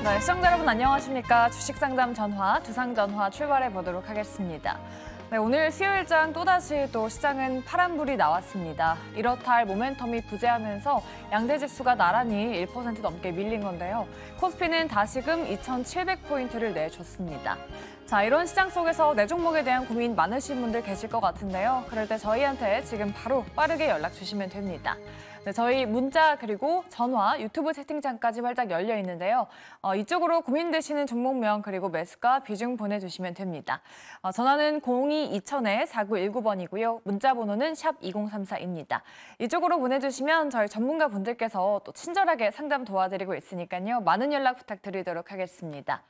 네, 시청자 여러분 안녕하십니까. 주식상담 전화, 두상전화 출발해 보도록 하겠습니다. 네, 오늘 수요일장 또다시 또 시장은 파란불이 나왔습니다. 이렇다 할 모멘텀이 부재하면서 양대지수가 나란히 1% 넘게 밀린 건데요. 코스피는 다시금 2,700포인트를 내줬습니다. 자, 이런 시장 속에서 내 종목에 대한 고민 많으신 분들 계실 것 같은데요. 그럴 때 저희한테 지금 바로 빠르게 연락 주시면 됩니다. 네, 저희 문자 그리고 전화, 유튜브 채팅창까지 활짝 열려 있는데요. 이쪽으로 고민되시는 종목명 그리고 매수가 비중 보내주시면 됩니다. 전화는 02-2000-4919번이고요. 문자 번호는 샵 2034입니다. 이쪽으로 보내주시면 저희 전문가 분들께서 또 친절하게 상담 도와드리고 있으니까요. 많은 연락 부탁드리도록 하겠습니다.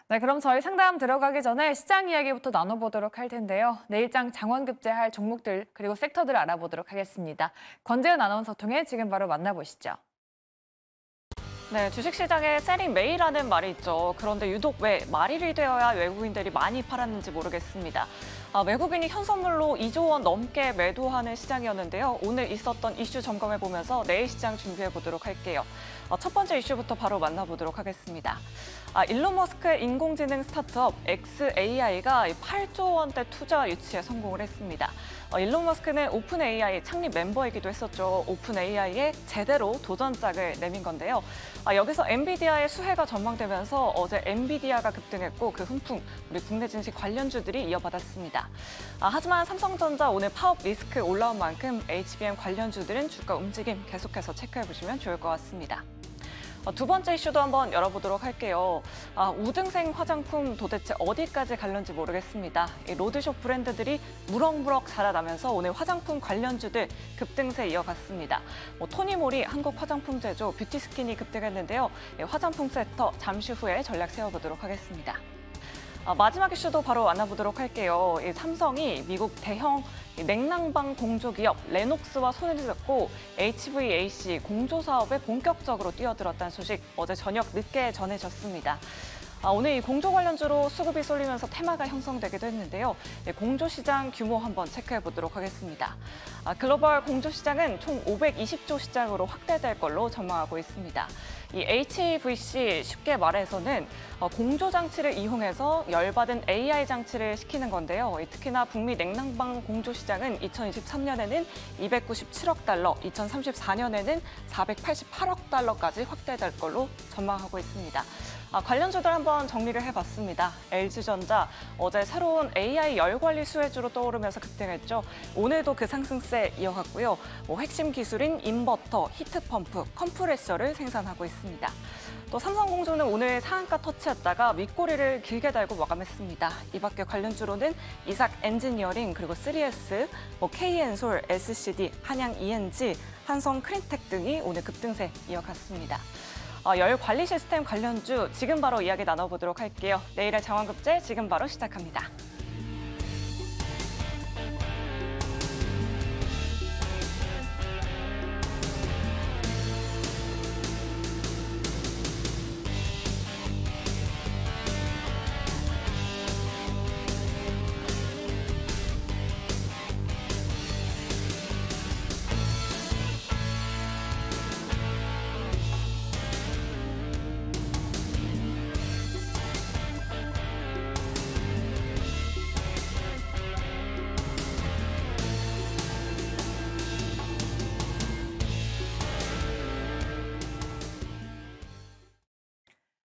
네, 그럼 저희 상담 들어가기 전에 시장 이야기부터 나눠보도록 할 텐데요. 내일장 장원급제할 종목들 그리고 섹터들 알아보도록 하겠습니다. 권재은 아나운서 통해 지금 바로 만나보시죠. 네, 주식시장에 셀링 메이라는 말이 있죠. 그런데 유독 왜 말일이 되어야 외국인들이 많이 팔았는지 모르겠습니다. 외국인이 현선물로 2조 원 넘게 매도하는 시장이었는데요. 오늘 있었던 이슈 점검해보면서 내일 시장 준비해보도록 할게요. 첫 번째 이슈부터 바로 만나보도록 하겠습니다. 일론 머스크의 인공지능 스타트업 xAI가 8조 원대 투자 유치에 성공을 했습니다. 일론 머스크는 오픈 AI 창립 멤버이기도 했었죠. 오픈 AI에 제대로 도전장을 내민 건데요. 여기서 엔비디아의 수혜가 전망되면서 어제 엔비디아가 급등했고 그 훈풍 우리 국내 증시 관련주들이 이어받았습니다. 하지만 삼성전자 오늘 파업 리스크 올라온 만큼 HBM 관련주들은 주가 움직임 계속해서 체크해보시면 좋을 것 같습니다. 두 번째 이슈도 한번 열어보도록 할게요. 우등생 화장품 도대체 어디까지 갈는지 모르겠습니다. 이 로드숍 브랜드들이 무럭무럭 자라나면서 오늘 화장품 관련주들 급등세 이어갔습니다. 토니모리 한국 화장품 제조 뷰티스킨이 급등했는데요. 화장품 섹터 잠시 후에 전략 세워보도록 하겠습니다. 마지막 이슈도 바로 만나보도록 할게요. 삼성이 미국 대형 냉난방 공조기업 레녹스와 손을 잡고 HVAC 공조 사업에 본격적으로 뛰어들었다는 소식 어제 저녁 늦게 전해졌습니다. 오늘 이 공조 관련주로 수급이 쏠리면서 테마가 형성되기도 했는데요. 공조 시장 규모 한번 체크해 보도록 하겠습니다. 글로벌 공조 시장은 총 520조 시장으로 확대될 걸로 전망하고 있습니다. 이 HVC 쉽게 말해서는 공조 장치를 이용해서 열받은 AI 장치를 시키는 건데요. 특히나 북미 냉난방 공조 시장은 2023년에는 297억 달러, 2034년에는 488억 달러까지 확대될 걸로 전망하고 있습니다. 관련주들 한번 정리를 해봤습니다. LG전자 어제 새로운 AI 열관리 수혜주로 떠오르면서 급등했죠. 오늘도 그 상승세 이어갔고요. 핵심 기술인 인버터, 히트펌프, 컴프레셔를 생산하고 있습니다. 또 삼성공조는 오늘 상한가 터치했다가 윗꼬리를 길게 달고 마감했습니다. 이 밖에 관련주로는 이삭 엔지니어링, 그리고 3S, KN솔, SCD, 한양 ENG, 한성 크린텍 등이 오늘 급등세 이어갔습니다. 열 관리 시스템 관련주 지금 바로 이야기 나눠보도록 할게요. 내일의 장원급제 지금 바로 시작합니다.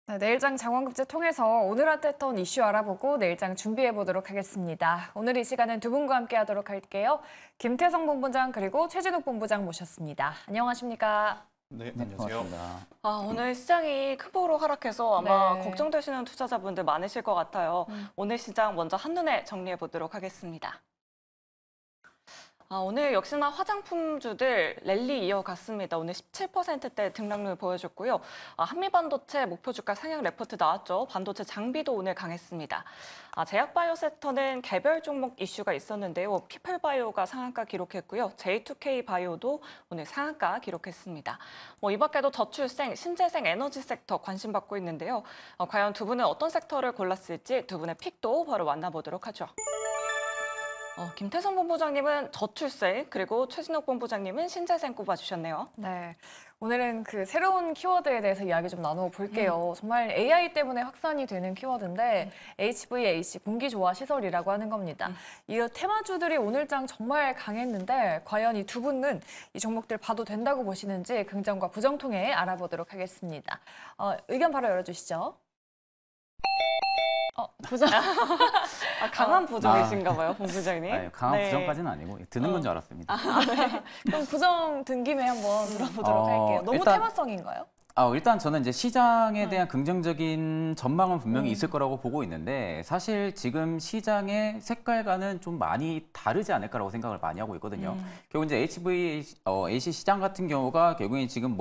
네, 내일장 장원급제 통해서 오늘 핫했던 이슈 알아보고 내일장 준비해보도록 하겠습니다. 오늘 이 시간은 두 분과 함께하도록 할게요. 김태성 본부장 그리고 최진욱 본부장 모셨습니다. 안녕하십니까? 네, 안녕하세요. 오늘 시장이 큰 폭으로 하락해서 아마 네. 걱정되시는 투자자분들 많으실 것 같아요. 오늘 시장 먼저 한눈에 정리해보도록 하겠습니다. 오늘 역시나 화장품주들 랠리 이어갔습니다. 오늘 17%대 등락률 보여줬고요. 한미반도체 목표 주가 상향 레포트 나왔죠. 반도체 장비도 오늘 강했습니다. 제약바이오 섹터는 개별 종목 이슈가 있었는데요. 피플바이오가 상한가 기록했고요. J2K 바이오도 오늘 상한가 기록했습니다. 이 밖에도 저출생, 신재생 에너지 섹터 관심 받고 있는데요. 과연 두 분은 어떤 섹터를 골랐을지 두 분의 픽도 바로 만나보도록 하죠. 김태선 본부장님은 저출생, 그리고 최진욱 본부장님은 신재생 꼽아주셨네요. 네. 오늘은 그 새로운 키워드에 대해서 이야기 좀 나눠볼게요. 정말 AI 때문에 확산이 되는 키워드인데 HVAC, 공기조화 시설이라고 하는 겁니다. 이 테마주들이 오늘장 정말 강했는데 과연 이 두 분은 이 종목들 봐도 된다고 보시는지 긍정과 부정 통해 알아보도록 하겠습니다. 의견 바로 열어주시죠. 부정. 강한 부정이신가 봐요, 본부장님. 아니, 강한 부정까지는 아니고 드는 건 줄 알았습니다. 네. 그럼 부정 든 김에 한번 들어보도록 할게요. 너무 일단, 테마성인가요? 일단 저는 이제 시장에 대한 긍정적인 전망은 분명히 있을 거라고 보고 있는데 사실 지금 시장의 색깔과는 좀 많이 다르지 않을까라고 생각을 많이 하고 있거든요. 결국 이제 HVAC 시장 같은 경우가 결국에 지금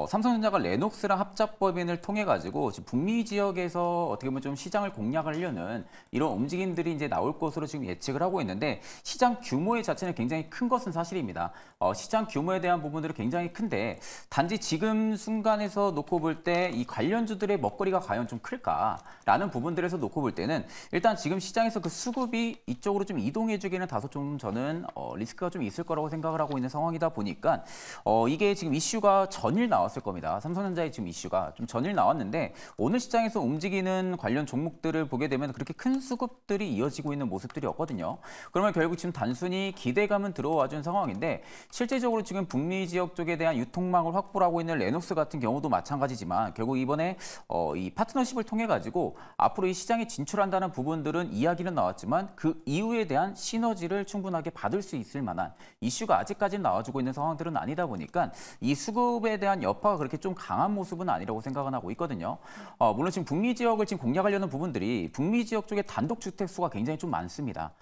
삼성전자가 레녹스랑 합작 법인을 통해 가지고 지금 북미 지역에서 어떻게 보면 좀 시장을 공략하려는 이런 움직임들이 이제 나올 것으로 지금 예측을 하고 있는데 시장 규모의 자체는 굉장히 큰 것은 사실입니다. 시장 규모에 대한 부분들은 굉장히 큰데 단지 지금 순간에서 놓고 볼 때 이 관련주들의 먹거리가 과연 좀 클까라는 부분들에서 놓고 볼 때는 일단 지금 시장에서 그 수급이 이쪽으로 좀 이동해주기는 다소 좀 저는 리스크가 좀 있을 거라고 생각을 하고 있는 상황이다 보니까 이게 지금 이슈가 전일 나왔을 겁니다. 삼성전자의 지금 이슈가 좀 전일 나왔는데 오늘 시장에서 움직이는 관련 종목들을 보게 되면 그렇게 큰 수급들이 이어지고 있는 모습들이었거든요. 그러면 결국 지금 단순히 기대감은 들어와 준 상황인데 실제적으로 지금 북미 지역 쪽에 대한 유통망을 확보하고 있는 레녹스 같은 경우도 마찬가지지만 결국 이번에 이 파트너십을 통해 가지고 앞으로 이 시장에 진출한다는 부분들은 이야기는 나왔지만 그 이후에 대한 시너지를 충분하게 받을 수 있을 만한 이슈가 아직까지는 나와주고 있는 상황들은 아니다 보니까 이 수급에 대한 여파가 그렇게 좀 강한 모습은 아니라고 생각은 하고 있거든요. 물론 지금 북미 지역을 지금 공략하려는 부분들이 북미 지역 쪽에 단독 주택 수가 굉장히 좀 많습니다.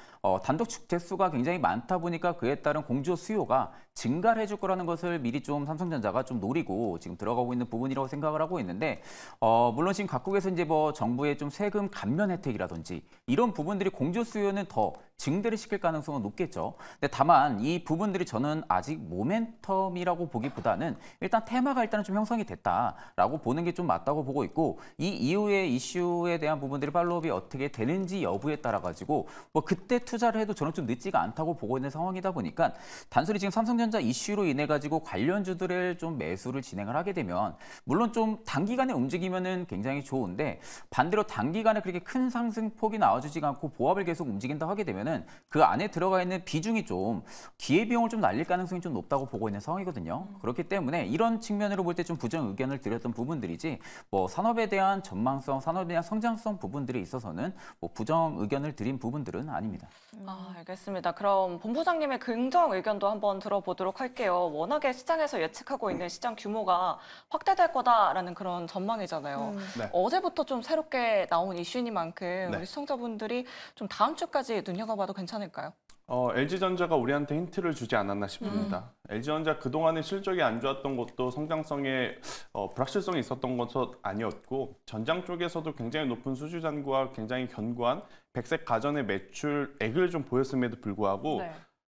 단독 주택 수가 굉장히 많다 보니까 그에 따른 공조 수요가 증가를 해줄 거라는 것을 미리 좀 삼성전자가 좀 노리고 지금 들어가고 있는 부분이라고 생각을 하고 있는데 물론 지금 각국에서 이제 정부의 좀 세금 감면 혜택이라든지 이런 부분들이 공조 수요는 더 증대를 시킬 가능성은 높겠죠. 근데 다만 이 부분들이 저는 아직 모멘텀이라고 보기보다는 일단 테마가 일단은 좀 형성이 됐다라고 보는 게 좀 맞다고 보고 있고 이 이후의 이슈에 대한 부분들이 팔로업이 어떻게 되는지 여부에 따라 가지고 그때 투자를 해도 저는 좀 늦지가 않다고 보고 있는 상황이다 보니까 단순히 지금 삼성전자 이슈로 인해 가지고 관련주들을 좀 매수를 진행을 하게 되면 물론 좀 단기간에 움직이면은 굉장히 좋은데 반대로 단기간에 그렇게 큰 상승폭이 나와주지가 않고 보합을 계속 움직인다 하게 되면은 그 안에 들어가 있는 비중이 좀 기회비용을 좀 날릴 가능성이 좀 높다고 보고 있는 상황이거든요. 그렇기 때문에 이런 측면으로 볼 때 좀 부정 의견을 드렸던 부분들이지 산업에 대한 전망성, 산업에 대한 성장성 부분들에 있어서는 부정 의견을 드린 부분들은 아닙니다. 알겠습니다. 그럼 본부장님의 긍정 의견도 한번 들어보도록 할게요. 워낙에 시장에서 예측하고 있는 시장 규모가 확대될 거다라는 그런 전망이잖아요. 네. 어제부터 좀 새롭게 나온 이슈니만큼 네. 우리 시청자분들이 좀 다음 주까지 눈여겨봐도 괜찮을까요? LG전자가 우리한테 힌트를 주지 않았나 싶습니다. LG전자 그동안에 실적이 안 좋았던 것도 성장성에 불확실성이 있었던 것은 아니었고 전장 쪽에서도 굉장히 높은 수주 잔고와 굉장히 견고한 백색 가전의 매출액을 좀 보였음에도 불구하고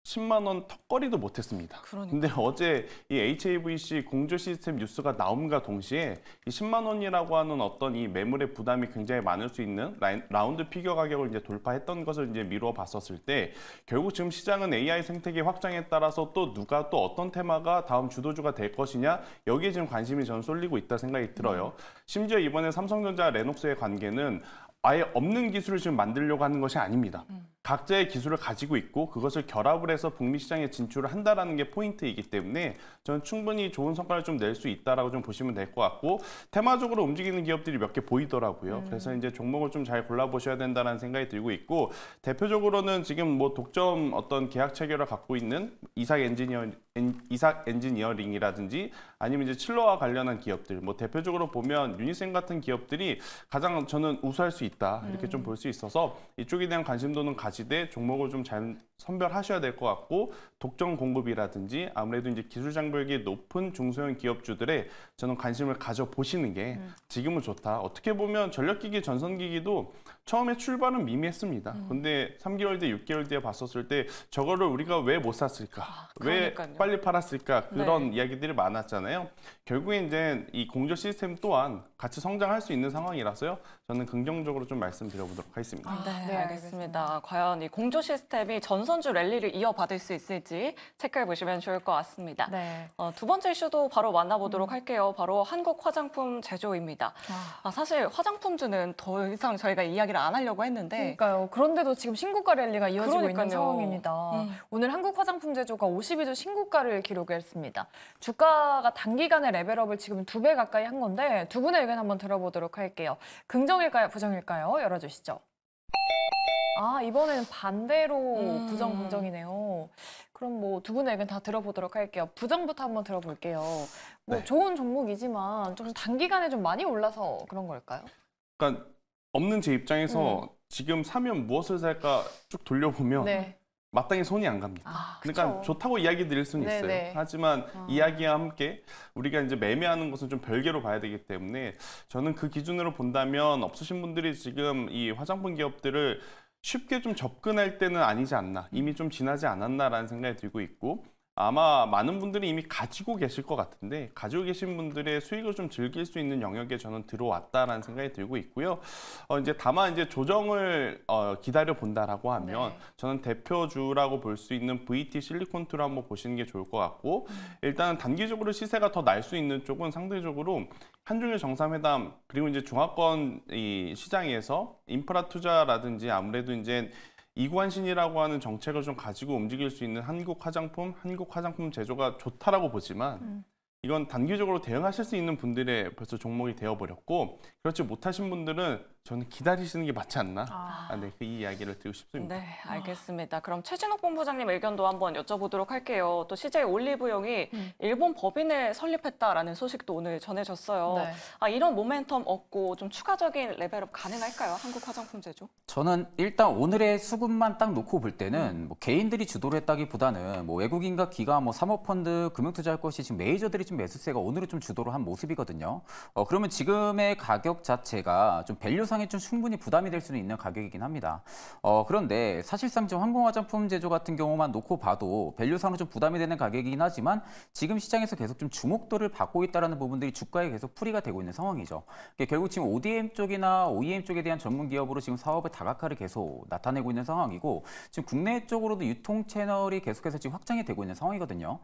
10만 원 턱걸이도 못했습니다. 근데 어제 이 HAVC 공조 시스템 뉴스가 나옴과 동시에 이 10만 원이라고 하는 어떤 이 매물의 부담이 굉장히 많을 수 있는 라운드 피겨 가격을 이제 돌파했던 것을 이제 미루어 봤었을 때 결국 지금 시장은 AI 생태계 확장에 따라서 또 누가 또 어떤 테마가 다음 주도주가 될 것이냐 여기에 지금 관심이 저는 쏠리고 있다 생각이 들어요. 심지어 이번에 삼성전자 레녹스의 관계는 아예 없는 기술을 지금 만들려고 하는 것이 아닙니다. 각자의 기술을 가지고 있고 그것을 결합을 해서 북미 시장에 진출을 한다라는 게 포인트이기 때문에 저는 충분히 좋은 성과를 좀 낼 수 있다라고 좀 보시면 될 것 같고 테마적으로 움직이는 기업들이 몇 개 보이더라고요. 그래서 이제 종목을 좀 잘 골라보셔야 된다는 생각이 들고 있고 대표적으로는 지금 독점 어떤 계약 체결을 갖고 있는 이삭 엔지니어링이라든지 아니면 이제 칠러와 관련한 기업들 대표적으로 보면 유니센 같은 기업들이 가장 저는 우수할 수 있다 이렇게 좀 볼 수 있어서 이쪽에 대한 관심도는 가지되 종목을 좀 잘 선별하셔야 될 것 같고 독점 공급이라든지 아무래도 이제 기술 장벽이 높은 중소형 기업주들의 저는 관심을 가져보시는 게 지금은 좋다. 어떻게 보면 전력기기, 전선기기도 처음에 출발은 미미했습니다. 근데 3개월 뒤, 6개월 뒤에 봤었을 때 저거를 우리가 왜 못 샀을까? 왜 빨리 팔았을까? 그런 이야기들이 많았잖아요. 결국에 이제 이 공조 시스템 또한 같이 성장할 수 있는 상황이라서요. 저는 긍정적으로 좀 말씀드려보도록 하겠습니다. 네, 알겠습니다. 과연 이 공조 시스템이 전선주 랠리를 이어받을 수 있을지 체크해 보시면 좋을 것 같습니다. 네. 두 번째 이슈도 바로 만나보도록 할게요. 바로 한국 화장품 제조입니다. 사실 화장품주는 더 이상 저희가 이야기를 안 하려고 했는데 그러니까요. 그런데도 지금 신고가 랠리가 이어지고 있는 그러니까요. 상황입니다. 오늘 한국 화장품 제조가 52주 신고가를 기록했습니다. 주가가 단기간에 레벨업을 지금 2배 가까이 한 건데 두 분의 의견 한번 들어보도록 할게요. 긍정일까요? 부정일까요? 열어주시죠. 이번에는 반대로 부정, 긍정이네요. 그럼 뭐 두 분의 의견 다 들어보도록 할게요. 부정부터 한번 들어볼게요. 뭐 네. 좋은 종목이지만 좀 단기간에 좀 많이 올라서 그런 걸까요? 그러니까 없는 제 입장에서 지금 사면 무엇을 살까 쭉 돌려보면 네. 마땅히 손이 안 갑니다. 그러니까 그쵸. 좋다고 이야기 드릴 수는 있어요. 네네. 하지만 이야기와 함께 우리가 이제 매매하는 것은 좀 별개로 봐야 되기 때문에 저는 그 기준으로 본다면 없으신 분들이 지금 이 화장품 기업들을 쉽게 좀 접근할 때는 아니지 않나, 이미 좀 지나지 않았나라는 생각이 들고 있고 아마 많은 분들이 이미 가지고 계실 것 같은데 가지고 계신 분들의 수익을 좀 즐길 수 있는 영역에 저는 들어왔다라는 생각이 들고 있고요. 이제 다만 이제 조정을 기다려 본다라고 하면 저는 대표주라고 볼 수 있는 VT 실리콘투를 한번 보시는 게 좋을 것 같고 일단은 단기적으로 시세가 더 날 수 있는 쪽은 상대적으로 한중일 정상회담 그리고 이제 중화권 이 시장에서 인프라 투자라든지 아무래도 이제 이관신이라고 하는 정책을 좀 가지고 움직일 수 있는 한국 화장품 제조가 좋다라고 보지만 이건 단기적으로 대응하실 수 있는 분들의 벌써 종목이 되어버렸고 그렇지 못하신 분들은 저는 기다리시는 게 맞지 않나 네, 그 이야기를 드리고 싶습니다. 네, 알겠습니다. 그럼 최진욱 본부장님 의견도 한번 여쭤보도록 할게요. 또 CJ 올리브영이 일본 법인을 설립했다라는 소식도 오늘 전해졌어요. 네. 이런 모멘텀 얻고 좀 추가적인 레벨업 가능할까요? 한국 화장품 제조? 저는 일단 오늘의 수급만 딱 놓고 볼 때는 뭐 개인들이 주도를 했다기보다는 뭐 외국인과 기관, 뭐 사모펀드, 금융투자할 것이 지금 메이저들이 좀 매수세가 오늘은 좀 주도를 한 모습이거든요. 그러면 지금의 가격 자체가 좀 밸류상에 좀 충분히 부담이 될 수는 있는 가격이긴 합니다. 그런데 사실상 지금 항공화장품 제조 같은 경우만 놓고 봐도 밸류상으로 좀 부담이 되는 가격이긴 하지만 지금 시장에서 계속 좀 주목도를 받고 있다는 부분들이 주가에 계속 풀이가 되고 있는 상황이죠. 결국 지금 ODM 쪽이나 OEM 쪽에 대한 전문 기업으로 지금 사업의 다각화를 계속 나타내고 있는 상황이고 지금 국내 쪽으로도 유통 채널이 계속해서 지금 확장이 되고 있는 상황이거든요.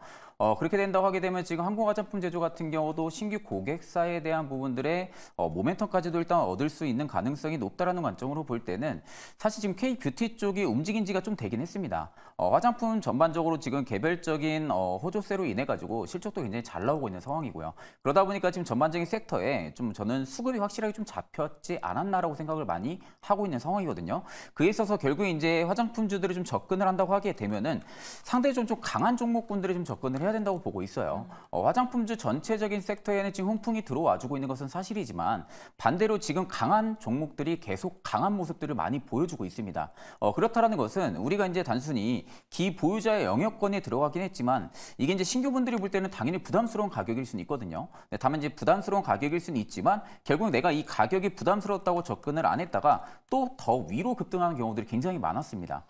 그렇게 된다고 하게 되면 지금 항공화장품 제조 같은 경우도 신규 고객사에 대한 부분들의 모멘텀까지도 일단 얻을 수 있는 가능성이 높다라는 관점으로 볼 때는 사실 지금 K뷰티 쪽이 움직인 지가 좀 되긴 했습니다. 화장품 전반적으로 지금 개별적인 호조세로 인해 가지고 실적도 굉장히 잘 나오고 있는 상황이고요. 그러다 보니까 지금 전반적인 섹터에 좀 저는 수급이 확실하게 좀 잡혔지 않았나라고 생각을 많이 하고 있는 상황이거든요. 그에 있어서 결국에 이제 화장품주들이 좀 접근을 한다고 하게 되면은 상대적으로 좀 강한 종목군들이 좀 접근을 해야 된다고 보고 있어요. 화장품주 전체적인 섹터에는 지금 훈풍이 들어와주고 있는 것은 사실이지만 반대로 지금 강한 종목들이 계속 강한 모습들을 많이 보여주고 있습니다. 그렇다라는 것은 우리가 이제 단순히 기보유자의 영역권에 들어가긴 했지만 이게 이제 신규분들이 볼 때는 당연히 부담스러운 가격일 수는 있거든요. 다만 이제 부담스러운 가격일 수는 있지만 결국 내가 이 가격이 부담스럽다고 접근을 안 했다가 또 더 위로 급등하는 경우들이 굉장히 많았습니다.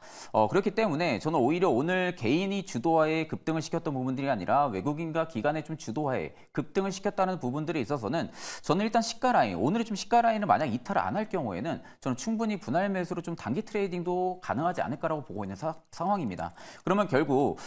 그렇기 때문에 저는 오히려 오늘 개인이 주도하에 급등을 시켰던 부분들이 아니라 외국인과 기관의 좀 주도하에 급등을 시켰다는 부분들에 있어서는 저는 일단 시가 라인, 오늘은 좀 시가 라인을 만약 이탈을 안 할 경우에는 저는 충분히 분할 매수로 좀 단기 트레이딩도 가능하지 않을까라고 보고 있는 상황입니다. 그러면 결국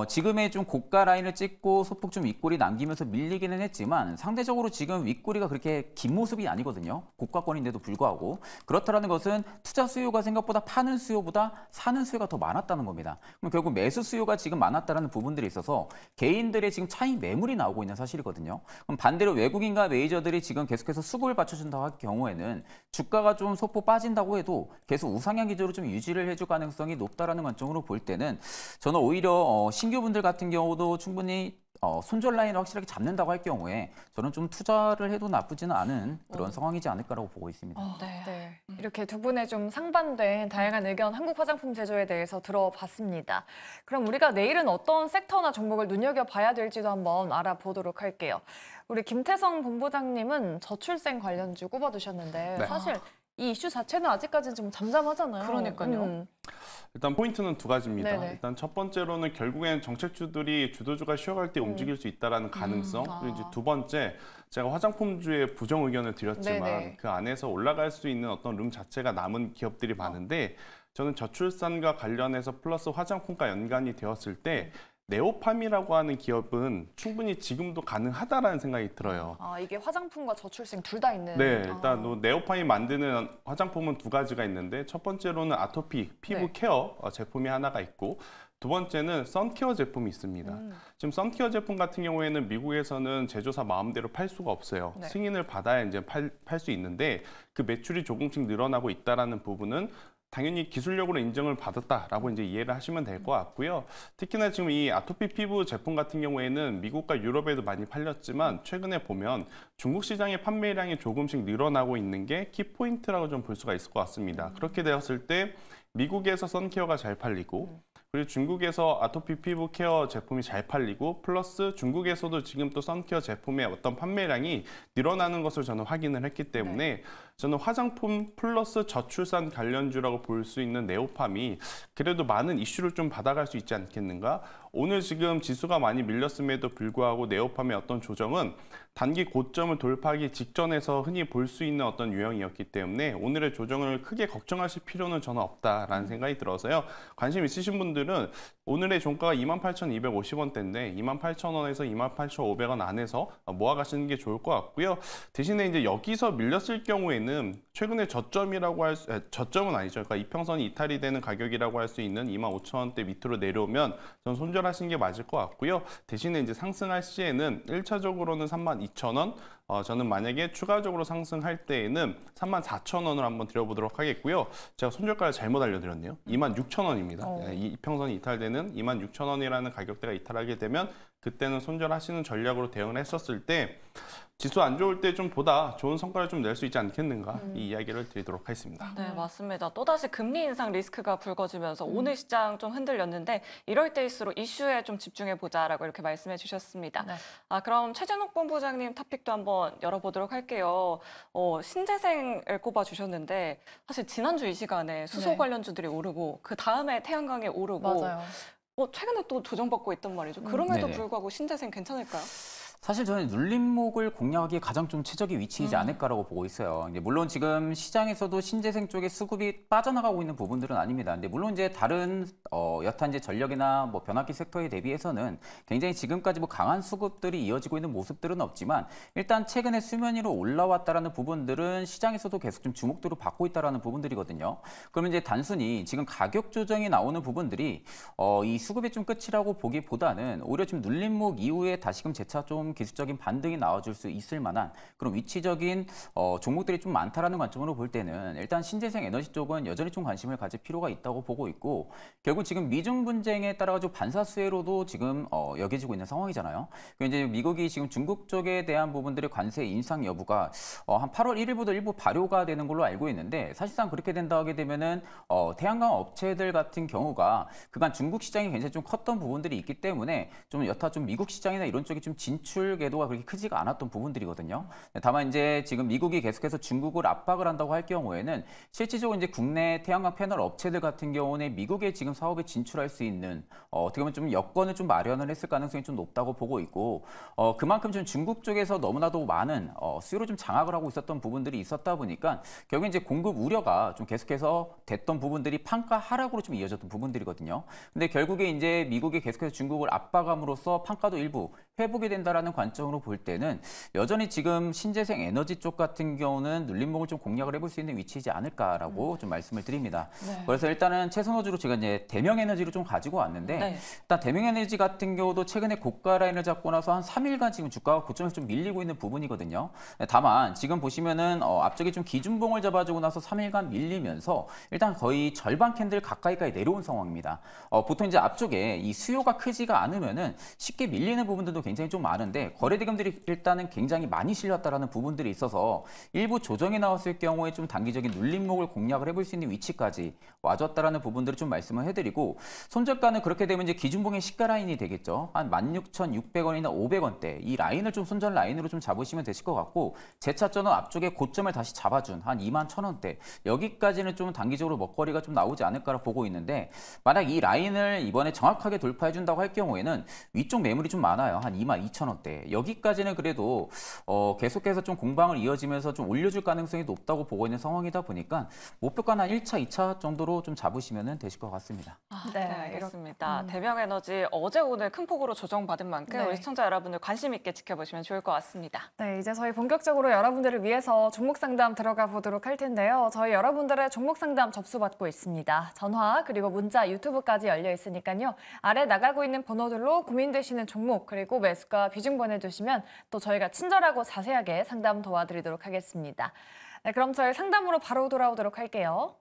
지금의 좀 고가 라인을 찍고 소폭 좀 윗골이 남기면서 밀리기는 했지만 상대적으로 지금 윗골이가 그렇게 긴 모습이 아니거든요. 고가권인데도 불구하고 그렇다라는 것은 투자 수요가 생각보다 파는 수요보다 사는 수요가 더 많았다는 겁니다. 그럼 결국 매수 수요가 지금 많았다는 부분들이 있어서 개인들의 지금 차익 매물이 나오고 있는 사실이거든요. 그럼 반대로 외국인과 메이저들이 지금 계속해서 수급을 받쳐준다고 할 경우에는 주가가 좀 소폭 빠진다고 해도 계속 우상향 기조로 좀 유지를 해줄 가능성이 높다라는 관점으로 볼 때는 저는 오히려 신규분들 같은 경우도 충분히 손절 라인을 확실하게 잡는다고 할 경우에 저는 좀 투자를 해도 나쁘지는 않은 그런 상황이지 않을까라고 보고 있습니다. 네. 이렇게 두 분의 좀 상반된 다양한 의견 한국 화장품 제조에 대해서 들어봤습니다. 그럼 우리가 내일은 어떤 섹터나 종목을 눈여겨봐야 될지도 한번 알아보도록 할게요. 우리 김태성 본부장님은 저출생 관련주 꼽아두셨는데 네. 사실 이 이슈 자체는 아직까지는 좀 잠잠하잖아요. 그러니까요. 일단 포인트는 두 가지입니다. 네네. 일단 첫 번째로는 결국엔 정책주들이 주도주가 쉬어갈 때 움직일 수 있다는 가능성. 그리고 이제 두 번째, 제가 화장품주에 부정 의견을 드렸지만 네네. 그 안에서 올라갈 수 있는 어떤 룸 자체가 남은 기업들이 많은데 저는 저출산과 관련해서 플러스 화장품과 연관이 되었을 때 네오팜이라고 하는 기업은 충분히 지금도 가능하다라는 생각이 들어요. 이게 화장품과 저출생 둘 다 있는. 네, 일단 네오팜이 만드는 화장품은 두 가지가 있는데 첫 번째로는 아토피, 피부 네. 케어 제품이 하나가 있고 두 번째는 선케어 제품이 있습니다. 지금 선케어 제품 같은 경우에는 미국에서는 제조사 마음대로 팔 수가 없어요. 네. 승인을 받아야 이제 팔 수 있는데 그 매출이 조금씩 늘어나고 있다라는 부분은 당연히 기술력으로 인정을 받았다라고 이제 이해를 하시면 될 것 같고요. 특히나 지금 이 아토피 피부 제품 같은 경우에는 미국과 유럽에도 많이 팔렸지만 최근에 보면 중국 시장의 판매량이 조금씩 늘어나고 있는 게 키포인트라고 좀 볼 수가 있을 것 같습니다. 그렇게 되었을 때 미국에서 선케어가 잘 팔리고 그리고 중국에서 아토피 피부 케어 제품이 잘 팔리고 플러스 중국에서도 지금 또 선케어 제품의 어떤 판매량이 늘어나는 것을 저는 확인을 했기 때문에 저는 화장품 플러스 저출산 관련주라고 볼 수 있는 네오팜이 그래도 많은 이슈를 좀 받아갈 수 있지 않겠는가? 오늘 지금 지수가 많이 밀렸음에도 불구하고 네오팜의 어떤 조정은 단기 고점을 돌파하기 직전에서 흔히 볼 수 있는 어떤 유형이었기 때문에 오늘의 조정을 크게 걱정하실 필요는 저는 없다라는 생각이 들어서요. 관심 있으신 분들은 오늘의 종가가 28,250원대인데 28,000원에서 28,500원 안에서 모아가시는 게 좋을 것 같고요. 대신에 이제 여기서 밀렸을 경우에는 최근에 저점은 아니죠. 그러니까 이평선이 이탈이 되는 가격이라고 할 수 있는 25,000원대 밑으로 내려오면 전 손절하시는 게 맞을 것 같고요. 대신에 이제 상승할 시에는 1차적으로는 32,000원, 저는 만약에 추가적으로 상승할 때에는 34,000원을 한번 드려보도록 하겠고요. 제가 손절가를 잘못 알려드렸네요. 26,000원입니다. 이 이평선이 이탈되는 26,000원이라는 가격대가 이탈하게 되면 그때는 손절하시는 전략으로 대응을 했었을 때 지수 안 좋을 때 좀 보다 좋은 성과를 좀 낼 수 있지 않겠는가 이 이야기를 드리도록 하겠습니다. 네, 맞습니다. 또다시 금리 인상 리스크가 불거지면서 오늘 시장 좀 흔들렸는데 이럴 때일수록 이슈에 좀 집중해보자라고 이렇게 말씀해 주셨습니다. 네. 그럼 최진욱 본부장님 토픽도 한번 열어보도록 할게요. 신재생을 꼽아주셨는데 사실 지난주 이 시간에 수소 네. 관련주들이 오르고 그 다음에 태양광이 오르고 맞아요. 최근에 또 조정받고 있단 말이죠. 그럼에도 네네. 불구하고 신재생 괜찮을까요? 사실 저는 눌림목을 공략하기에 가장 좀 최적의 위치이지 않을까라고 보고 있어요. 이제 물론 지금 시장에서도 신재생 쪽에 수급이 빠져나가고 있는 부분들은 아닙니다. 근데 물론 이제 다른 여타 이제 전력이나 뭐 변압기 섹터에 대비해서는 굉장히 지금까지 뭐 강한 수급들이 이어지고 있는 모습들은 없지만 일단 최근에 수면 위로 올라왔다라는 부분들은 시장에서도 계속 좀 주목도를 받고 있다라는 부분들이거든요. 그러면 이제 단순히 지금 가격 조정이 나오는 부분들이 이 수급의 좀 끝이라고 보기보다는 오히려 지금 눌림목 이후에 다시금 재차 좀 기술적인 반등이 나와줄 수 있을 만한 그런 위치적인 종목들이 좀 많다라는 관점으로 볼 때는 일단 신재생 에너지 쪽은 여전히 좀 관심을 가질 필요가 있다고 보고 있고 결국 지금 미중 분쟁에 따라 가지고 반사 수혜로도 지금 여겨지고 있는 상황이잖아요. 이제 미국이 지금 중국 쪽에 대한 부분들의 관세 인상 여부가 한 8월 1일부터 일부 발효가 되는 걸로 알고 있는데 사실상 그렇게 된다 하게 되면은 태양광 업체들 같은 경우가 그간 중국 시장이 굉장히 좀 컸던 부분들이 있기 때문에 좀 여타 좀 미국 시장이나 이런 쪽이 좀 진출 궤도가 그렇게 크지가 않았던 부분들이거든요. 다만 이제 지금 미국이 계속해서 중국을 압박을 한다고 할 경우에는 실질적으로 이제 국내 태양광 패널 업체들 같은 경우는 미국에 지금 사업에 진출할 수 있는 어떻게 보면 좀 여건을 좀 마련을 했을 가능성이 좀 높다고 보고 있고 그만큼 좀 중국 쪽에서 너무나도 많은 수요를 좀 장악을 하고 있었던 부분들이 있었다 보니까 결국 이제 공급 우려가 좀 계속해서 됐던 부분들이 판가 하락으로 좀 이어졌던 부분들이거든요. 근데 결국에 이제 미국이 계속해서 중국을 압박함으로써 판가도 일부 회복이 된다라는 관점으로 볼 때는 여전히 지금 신재생 에너지 쪽 같은 경우는 눌림목을 좀 공략을 해볼 수 있는 위치이지 않을까라고 좀 말씀을 드립니다. 네. 그래서 일단은 최선호주로 제가 이제 대명에너지를 좀 가지고 왔는데 네. 일단 대명에너지 같은 경우도 최근에 고가 라인을 잡고 나서 한 3일간 지금 주가가 고점에서 좀 밀리고 있는 부분이거든요. 다만 지금 보시면은 앞쪽에 좀 기준봉을 잡아주고 나서 3일간 밀리면서 일단 거의 절반 캔들 가까이까지 내려온 상황입니다. 보통 이제 앞쪽에 이 수요가 크지가 않으면은 쉽게 밀리는 부분들도 굉장히 좀 많은데 거래 대금들이 일단은 굉장히 많이 실렸다라는 부분들이 있어서 일부 조정이 나왔을 경우에 좀 단기적인 눌림목을 공략을 해볼 수 있는 위치까지 와줬다라는 부분들을 좀 말씀을 해드리고 손절가는 그렇게 되면 이제 기준봉의 시가 라인이 되겠죠. 한 16,600원이나 500원대 이 라인을 좀 손절 라인으로 좀 잡으시면 되실 것 같고 재차전은 앞쪽에 고점을 다시 잡아준 한 21,000원대 여기까지는 좀 단기적으로 먹거리가 좀 나오지 않을까라 보고 있는데 만약 이 라인을 이번에 정확하게 돌파해준다고 할 경우에는 위쪽 매물이 좀 많아요. 한 22,000원대 여기까지는 그래도 계속해서 좀 공방을 이어지면서 좀 올려줄 가능성이 높다고 보고 있는 상황이다 보니까 목표가는 한 1차, 2차 정도로 좀 잡으시면 되실 것 같습니다. 네, 알겠습니다. 대명에너지 어제 오늘 큰 폭으로 조정받은 만큼 우리 시청자 여러분들 관심 있게 지켜보시면 좋을 것 같습니다. 네, 이제 저희 본격적으로 여러분들을 위해서 종목 상담 들어가 보도록 할 텐데요. 저희 여러분들의 종목 상담 접수받고 있습니다. 전화 그리고 문자, 유튜브까지 열려 있으니까요. 아래 나가고 있는 번호들로 고민되시는 종목 그리고 매수가 비중 보내주시면 또 저희가 친절하고 자세하게 상담 도와드리도록 하겠습니다. 네, 그럼 저희 상담으로 바로 돌아오도록 할게요.